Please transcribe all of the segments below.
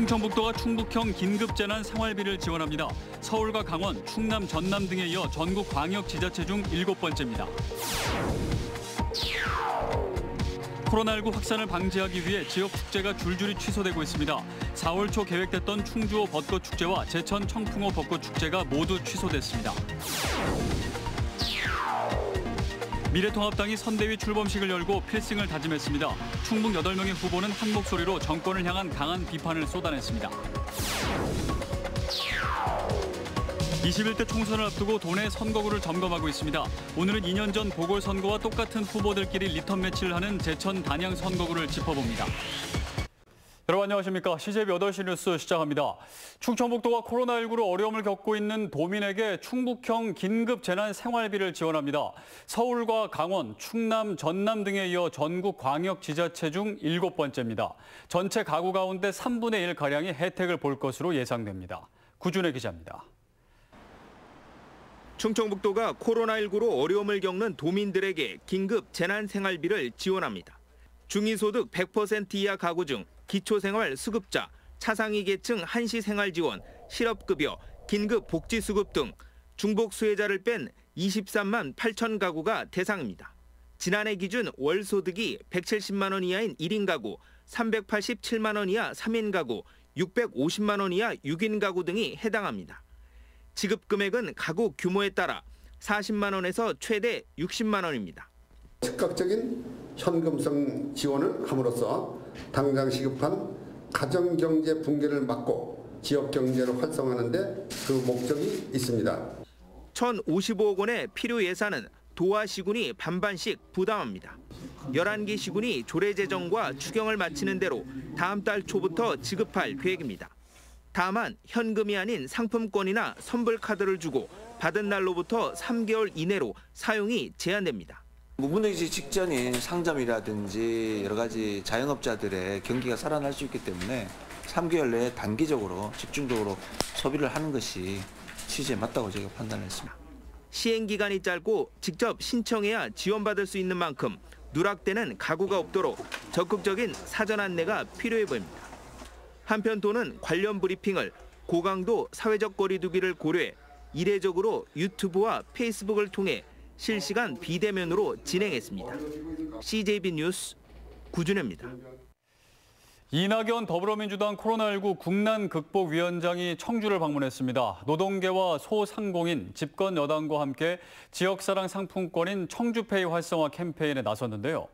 충청북도가 충북형 긴급재난 생활비를 지원합니다. 서울과 강원, 충남, 전남 등에 이어 전국 광역지자체 중 7번째입니다. 코로나19 확산을 방지하기 위해 지역 축제가 줄줄이 취소되고 있습니다. 4월 초 계획됐던 충주호 벚꽃축제와 제천 청풍호 벚꽃축제가 모두 취소됐습니다. 미래통합당이 선대위 출범식을 열고 필승을 다짐했습니다. 충북 8명의 후보는 한 목소리로 정권을 향한 강한 비판을 쏟아냈습니다. 21대 총선을 앞두고 도내 선거구를 점검하고 있습니다. 오늘은 2년 전 보궐선거와 똑같은 후보들끼리 리턴 매치를 하는 제천 단양 선거구를 짚어봅니다. 여러분 안녕하십니까. CJB 8시 뉴스 시작합니다. 충청북도가 코로나19로 어려움을 겪고 있는 도민에게 충북형 긴급재난생활비를 지원합니다. 서울과 강원, 충남, 전남 등에 이어 전국 광역지자체 중 7번째입니다. 전체 가구 가운데 3분의 1가량이 혜택을 볼 것으로 예상됩니다. 구준혜 기자입니다. 충청북도가 코로나19로 어려움을 겪는 도민들에게 긴급재난생활비를 지원합니다. 중위소득 100% 이하 가구 중 기초생활 수급자, 차상위 계층 한시생활지원, 실업급여, 긴급복지수급 등 중복 수혜자를 뺀 23만 8천 가구가 대상입니다. 지난해 기준 월 소득이 170만 원 이하인 1인 가구, 387만 원 이하 3인 가구, 650만 원 이하 6인 가구 등이 해당합니다. 지급 금액은 가구 규모에 따라 40만 원에서 최대 60만 원입니다. 즉각적인 현금성 지원을 함으로써 당장 시급한 가정경제 붕괴를 막고 지역경제를 활성화하는 데 그 목적이 있습니다. 1,055억 원의 필요 예산은 도와 시군이 반반씩 부담합니다. 11개 시군이 조례제정과 추경을 마치는 대로 다음 달 초부터 지급할 계획입니다. 다만 현금이 아닌 상품권이나 선불카드를 주고 받은 날로부터 3개월 이내로 사용이 제한됩니다. 무분별지 직전인 상점이라든지 여러 가지 자영업자들의 경기가 살아날 수 있기 때문에 3개월 내에 단기적으로 집중적으로 소비를 하는 것이 취지에 맞다고 제가 판단했습니다. 시행기간이 짧고 직접 신청해야 지원받을 수 있는 만큼 누락되는 가구가 없도록 적극적인 사전 안내가 필요해 보입니다. 한편 도는 관련 브리핑을 고강도 사회적 거리 두기를 고려해 이례적으로 유튜브와 페이스북을 통해 실시간 비대면으로 진행했습니다. CJB 뉴스 구준혜입니다. 이낙연 더불어민주당 코로나19 국난극복위원장이 청주를 방문했습니다. 노동계와 소상공인, 집권 여당과 함께 지역사랑 상품권인 청주페이 활성화 캠페인에 나섰는데요.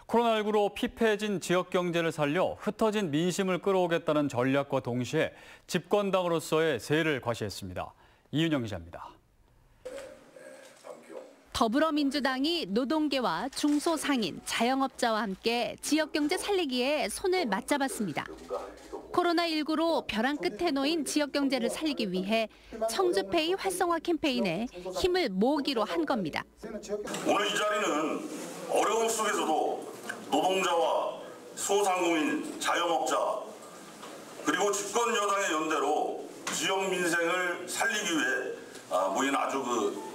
코로나19로 피폐해진 지역 경제를 살려 흩어진 민심을 끌어오겠다는 전략과 동시에 집권당으로서의 세를 과시했습니다. 이윤영 기자입니다. 더불어민주당이 노동계와 중소상인, 자영업자와 함께 지역경제 살리기에 손을 맞잡았습니다. 코로나19로 벼랑 끝에 놓인 지역경제를 살리기 위해 청주페이 활성화 캠페인에 힘을 모으기로 한 겁니다. 오늘 이 자리는 어려움 속에서도 노동자와 소상공인, 자영업자 그리고 집권 여당의 연대로 지역 민생을 살리기 위해 모인 아주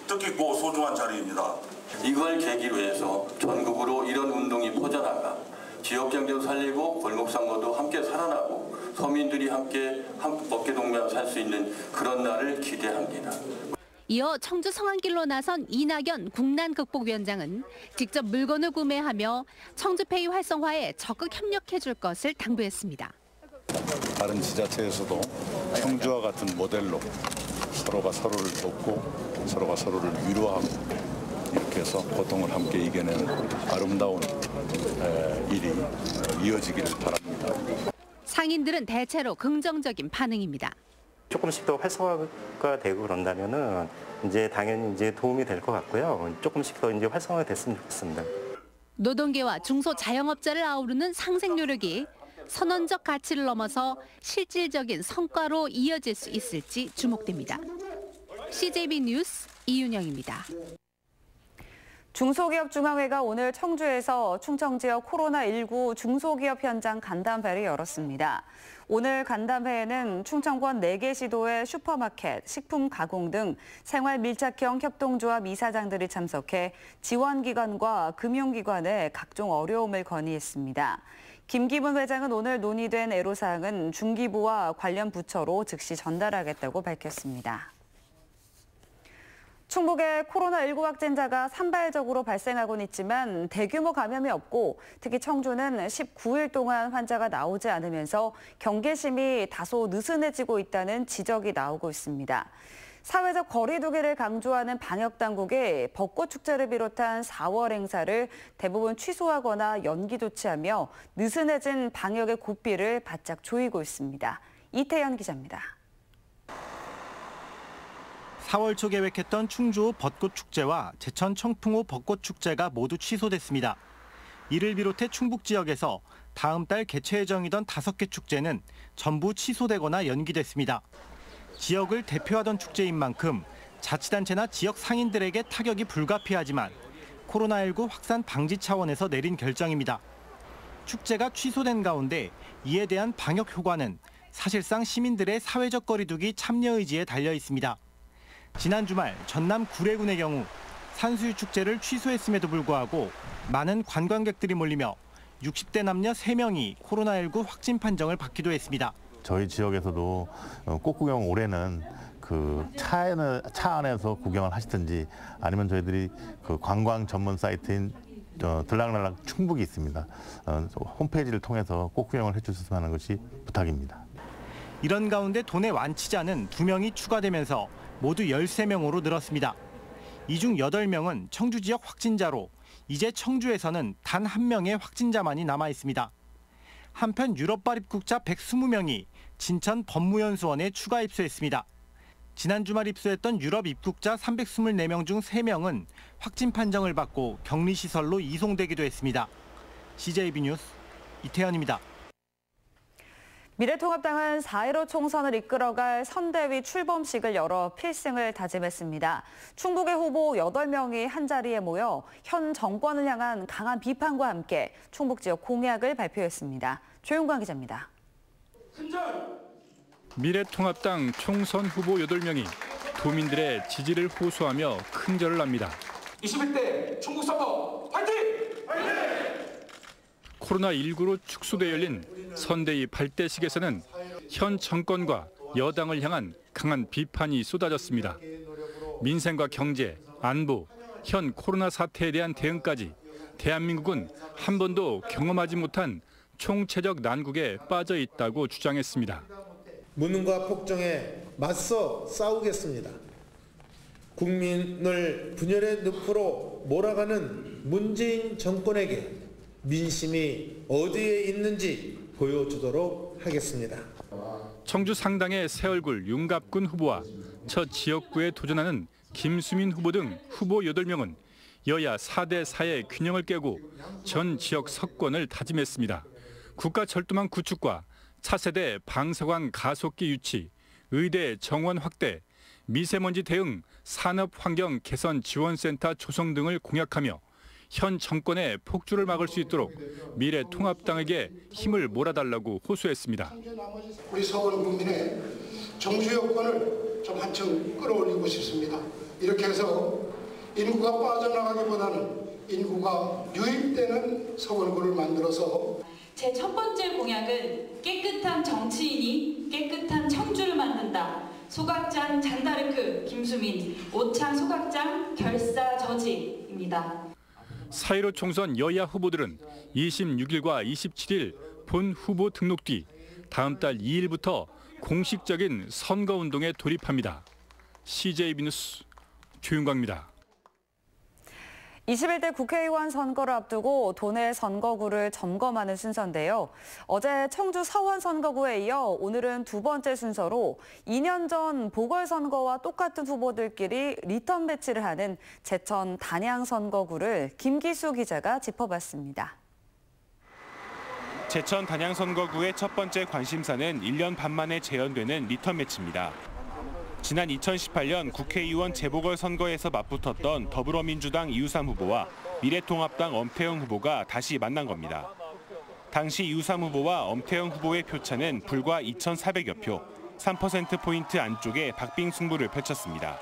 뜻깊고 소중한 자리입니다. 이걸 계기로 해서 전국으로 이런 운동이 퍼져나가 지역 경제도 살리고 골목상권도 함께 살아나고 서민들이 함께 어깨 동무하며 살 수 있는 그런 날을 기대합니다. 이어 청주 성안길로 나선 이낙연 국난극복위원장은 직접 물건을 구매하며 청주페이 활성화에 적극 협력해 줄 것을 당부했습니다. 다른 지자체에서도 청주와 같은 모델로 서로가 서로를 돕고 서로가 서로를 위로하고 이렇게 해서 고통을 함께 이겨내는 아름다운 일이 이어지기를 바랍니다. 상인들은 대체로 긍정적인 반응입니다. 조금씩 더 활성화가 되고 그런다면은 이제 당연히 이제 도움이 될 것 같고요. 조금씩 더 이제 활성화가 됐으면 좋겠습니다. 노동계와 중소 자영업자를 아우르는 상생 노력이 선언적 가치를 넘어서 실질적인 성과로 이어질 수 있을지 주목됩니다. CJB 뉴스 이윤영입니다. 중소기업중앙회가 오늘 청주에서 충청 지역 코로나19 중소기업 현장 간담회를 열었습니다. 오늘 간담회에는 충청권 4개 시도의 슈퍼마켓, 식품 가공 등 생활 밀착형 협동조합 이사장들이 참석해 지원기관과 금융기관의 각종 어려움을 건의했습니다. 김기문 회장은 오늘 논의된 애로사항은 중기부와 관련 부처로 즉시 전달하겠다고 밝혔습니다. 충북에 코로나19 확진자가 산발적으로 발생하고는 있지만 대규모 감염이 없고 특히 청주는 19일 동안 환자가 나오지 않으면서 경계심이 다소 느슨해지고 있다는 지적이 나오고 있습니다. 사회적 거리 두기를 강조하는 방역당국이 벚꽃축제를 비롯한 4월 행사를 대부분 취소하거나 연기 조치하며 느슨해진 방역의 고삐를 바짝 조이고 있습니다. 이태현 기자입니다. 4월 초 계획했던 충주 벚꽃축제와 제천 청풍호 벚꽃축제가 모두 취소됐습니다. 이를 비롯해 충북 지역에서 다음 달 개최 예정이던 5개 축제는 전부 취소되거나 연기됐습니다. 지역을 대표하던 축제인 만큼 자치단체나 지역 상인들에게 타격이 불가피하지만 코로나19 확산 방지 차원에서 내린 결정입니다. 축제가 취소된 가운데 이에 대한 방역 효과는 사실상 시민들의 사회적 거리 두기 참여 의지에 달려 있습니다. 지난 주말 전남 구례군의 경우 산수유 축제를 취소했음에도 불구하고 많은 관광객들이 몰리며 60대 남녀 3명이 코로나19 확진 판정을 받기도 했습니다. 저희 지역에서도 꽃구경 올해는 차 안에서 구경을 하시든지 아니면 저희들이 관광 전문 사이트인 들락날락 충북이 있습니다. 홈페이지를 통해서 꽃구경을 해주셨으면 하는 것이 부탁입니다. 이런 가운데 도내 완치자는 2명이 추가되면서 모두 13명으로 늘었습니다. 이 중 8명은 청주 지역 확진자로 이제 청주에서는 단 1명의 확진자만이 남아 있습니다. 한편 유럽발 입국자 120명이 진천 법무연수원에 추가 입소했습니다. 지난 주말 입소했던 유럽 입국자 324명 중 3명은 확진 판정을 받고 격리시설로 이송되기도 했습니다. CJB 뉴스 이태현입니다. 미래통합당은 4.15 총선을 이끌어갈 선대위 출범식을 열어 필승을 다짐했습니다. 충북의 후보 8명이 한자리에 모여 현 정권을 향한 강한 비판과 함께 충북 지역 공약을 발표했습니다. 조용관 기자입니다. 미래통합당 총선 후보 8명이 도민들의 지지를 호소하며 큰절을 합니다. 21대 충북 선거 화이팅! 화이팅! 코로나19로 축소돼 열린 선대위 8대식에서는 현 정권과 여당을 향한 강한 비판이 쏟아졌습니다. 민생과 경제, 안보, 현 코로나 사태에 대한 대응까지 대한민국은 한 번도 경험하지 못한 총체적 난국에 빠져 있다고 주장했습니다. 무능과 폭정에 맞서 싸우겠습니다. 국민을 분열의 늪으로 몰아가는 문재인 정권에게 민심이 어디에 있는지 보여주도록 하겠습니다. 청주 상당의 새얼굴 윤갑군 후보와 첫 지역구에 도전하는 김수민 후보 등 후보 8명은 여야 4대 4의 균형을 깨고 전 지역 석권을 다짐했습니다. 국가철도망 구축과 차세대 방사광 가속기 유치, 의대 정원 확대, 미세먼지 대응, 산업환경 개선 지원센터 조성 등을 공약하며 현 정권의 폭주를 막을 수 있도록 미래통합당에게 힘을 몰아달라고 호소했습니다. 우리 서울 국민의 정주 여건을 좀 한층 끌어올리고 싶습니다. 이렇게 해서 인구가 빠져나가기보다는 인구가 유입되는 서울구를 만들어서 제 첫 번째 공약은 깨끗한 정치인이 깨끗한 청주를 만든다. 소각장 잔다르크 김수민, 오창 소각장 결사저지입니다. 4.15 총선 여야 후보들은 26일과 27일 본 후보 등록 뒤 다음 달 2일부터 공식적인 선거운동에 돌입합니다. CJB 뉴스 조윤광입니다. 21대 국회의원 선거를 앞두고 도내 선거구를 점검하는 순서인데요. 어제 청주 서원 선거구에 이어 오늘은 두 번째 순서로 2년 전 보궐선거와 똑같은 후보들끼리 리턴 배치를 하는 제천 단양 선거구를 김기수 기자가 짚어봤습니다. 제천 단양 선거구의 첫 번째 관심사는 1년 반 만에 재연되는 리턴 매치입니다. 지난 2018년 국회의원 재보궐선거에서 맞붙었던 더불어민주당 이우삼 후보와 미래통합당 엄태영 후보가 다시 만난 겁니다. 당시 이우삼 후보와 엄태영 후보의 표차는 불과 2,400여 표, 3%포인트 안쪽에 박빙 승부를 펼쳤습니다.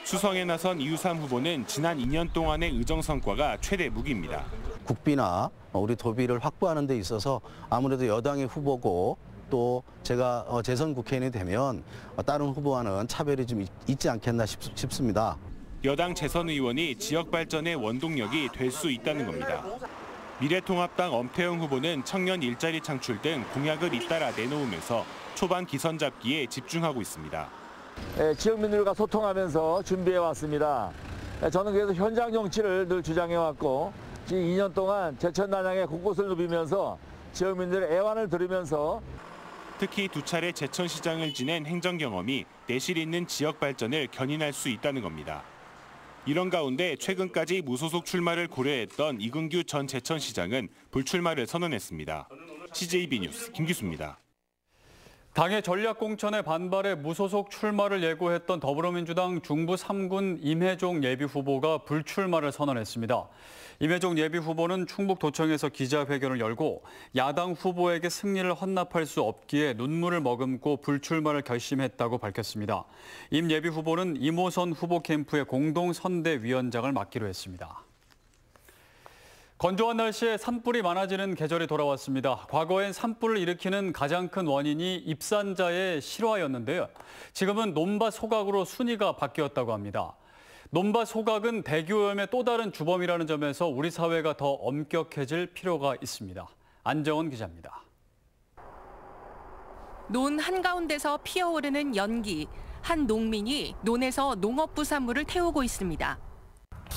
수성에 나선 이우삼 후보는 지난 2년 동안의 의정 성과가 최대 무기입니다. 국비나 우리 도비를 확보하는 데 있어서 아무래도 여당의 후보고 또 제가 재선 국회의원이 되면 다른 후보와는 차별이 좀 있지 않겠나 싶습니다. 여당 재선 의원이 지역 발전의 원동력이 될 수 있다는 겁니다. 미래통합당 엄태영 후보는 청년 일자리 창출 등 공약을 잇따라 내놓으면서 초반 기선 잡기에 집중하고 있습니다. 지역민들과 소통하면서 준비해 왔습니다. 저는 그래서 현장 정치를 늘 주장해 왔고 지금 2년 동안 제천 단양의 곳곳을 누비면서 지역민들의 애환을 들으면서 특히 2차례 제천시장을 지낸 행정 경험이 내실 있는 지역 발전을 견인할 수 있다는 겁니다. 이런 가운데 최근까지 무소속 출마를 고려했던 이근규 전 제천시장은 불출마를 선언했습니다. CJB 뉴스 김기수입니다. 당의 전략공천에 반발해 무소속 출마를 예고했던 더불어민주당 중부 3군 임혜종 예비후보가 불출마를 선언했습니다. 임혜종 예비후보는 충북도청에서 기자회견을 열고 야당 후보에게 승리를 헌납할 수 없기에 눈물을 머금고 불출마를 결심했다고 밝혔습니다. 임 예비후보는 이모선 후보 캠프의 공동선대위원장을 맡기로 했습니다. 건조한 날씨에 산불이 많아지는 계절이 돌아왔습니다. 과거엔 산불을 일으키는 가장 큰 원인이 입산자의 실화였는데요. 지금은 논밭 소각으로 순위가 바뀌었다고 합니다. 논밭 소각은 대기오염의 또 다른 주범이라는 점에서 우리 사회가 더 엄격해질 필요가 있습니다. 안정원 기자입니다. 논 한가운데서 피어오르는 연기. 한 농민이 논에서 농업부산물을 태우고 있습니다.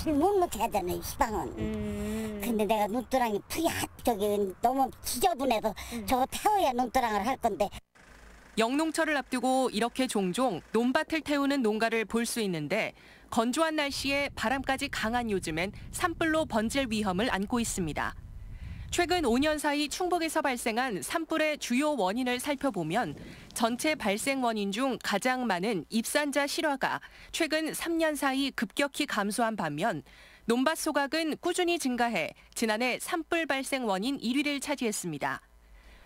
못 먹게 하잖아요, 시방은. 근데 내가 논두렁이 저기 너무 지저분해서 저거 태워야 논두렁을 할 건데. 영농철을 앞두고 이렇게 종종 논밭을 태우는 농가를 볼 수 있는데 건조한 날씨에 바람까지 강한 요즘엔 산불로 번질 위험을 안고 있습니다. 최근 5년 사이 충북에서 발생한 산불의 주요 원인을 살펴보면 전체 발생 원인 중 가장 많은 입산자 실화가 최근 3년 사이 급격히 감소한 반면 논밭 소각은 꾸준히 증가해 지난해 산불 발생 원인 1위를 차지했습니다.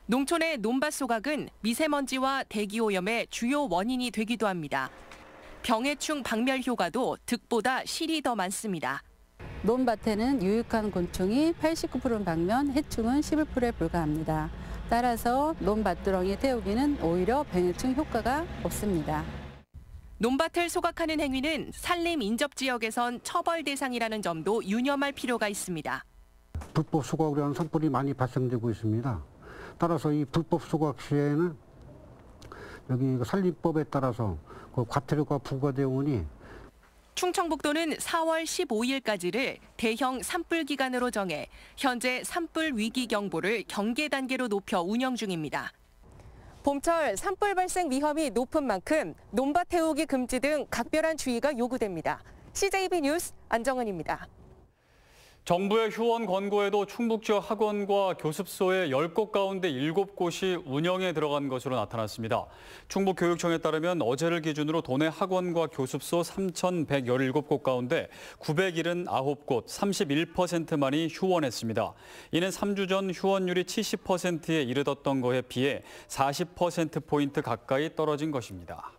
농촌의 논밭 소각은 미세먼지와 대기오염의 주요 원인이 되기도 합니다. 병해충 박멸 효과도 득보다 실이 더 많습니다. 논밭에는 유익한 곤충이 89%는 반면 해충은 11%에 불과합니다. 따라서 논밭두렁이 태우기는 오히려 병해충 효과가 없습니다. 논밭을 소각하는 행위는 산림 인접 지역에선 처벌 대상이라는 점도 유념할 필요가 있습니다. 불법 소각으로 하는 산불이 많이 발생되고 있습니다. 따라서 이 불법 소각 시에는 여기 산림법에 따라서 그 과태료가 부과되어 오니 충청북도는 4월 15일까지를 대형 산불 기간으로 정해 현재 산불 위기 경보를 경계 단계로 높여 운영 중입니다. 봄철 산불 발생 위험이 높은 만큼 논밭 태우기 금지 등 각별한 주의가 요구됩니다. CJB 뉴스 안정은입니다. 정부의 휴원 권고에도 충북 지역 학원과 교습소의 10곳 가운데 7곳이 운영에 들어간 것으로 나타났습니다. 충북교육청에 따르면 어제를 기준으로 도내 학원과 교습소 3,117곳 가운데 979곳, 31%만이 휴원했습니다. 이는 3주 전 휴원율이 70%에 이르렀던 것에 비해 40%포인트 가까이 떨어진 것입니다.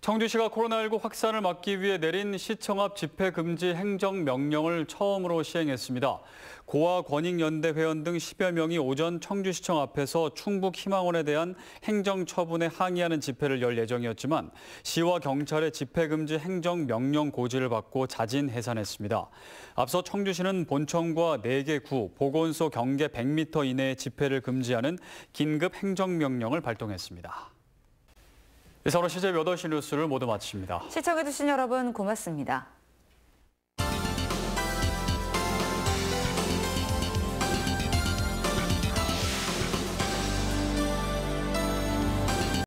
청주시가 코로나19 확산을 막기 위해 내린 시청 앞 집회 금지 행정명령을 처음으로 시행했습니다. 고아 권익연대 회원 등 10여 명이 오전 청주시청 앞에서 충북희망원에 대한 행정처분에 항의하는 집회를 열 예정이었지만 시와 경찰의 집회 금지 행정명령 고지를 받고 자진 해산했습니다. 앞서 청주시는 본청과 4개 구, 보건소 경계 100m 이내의 집회를 금지하는 긴급 행정명령을 발동했습니다. 이상으로 CJB 8시 뉴스를 모두 마칩니다. 시청해주신 여러분 고맙습니다.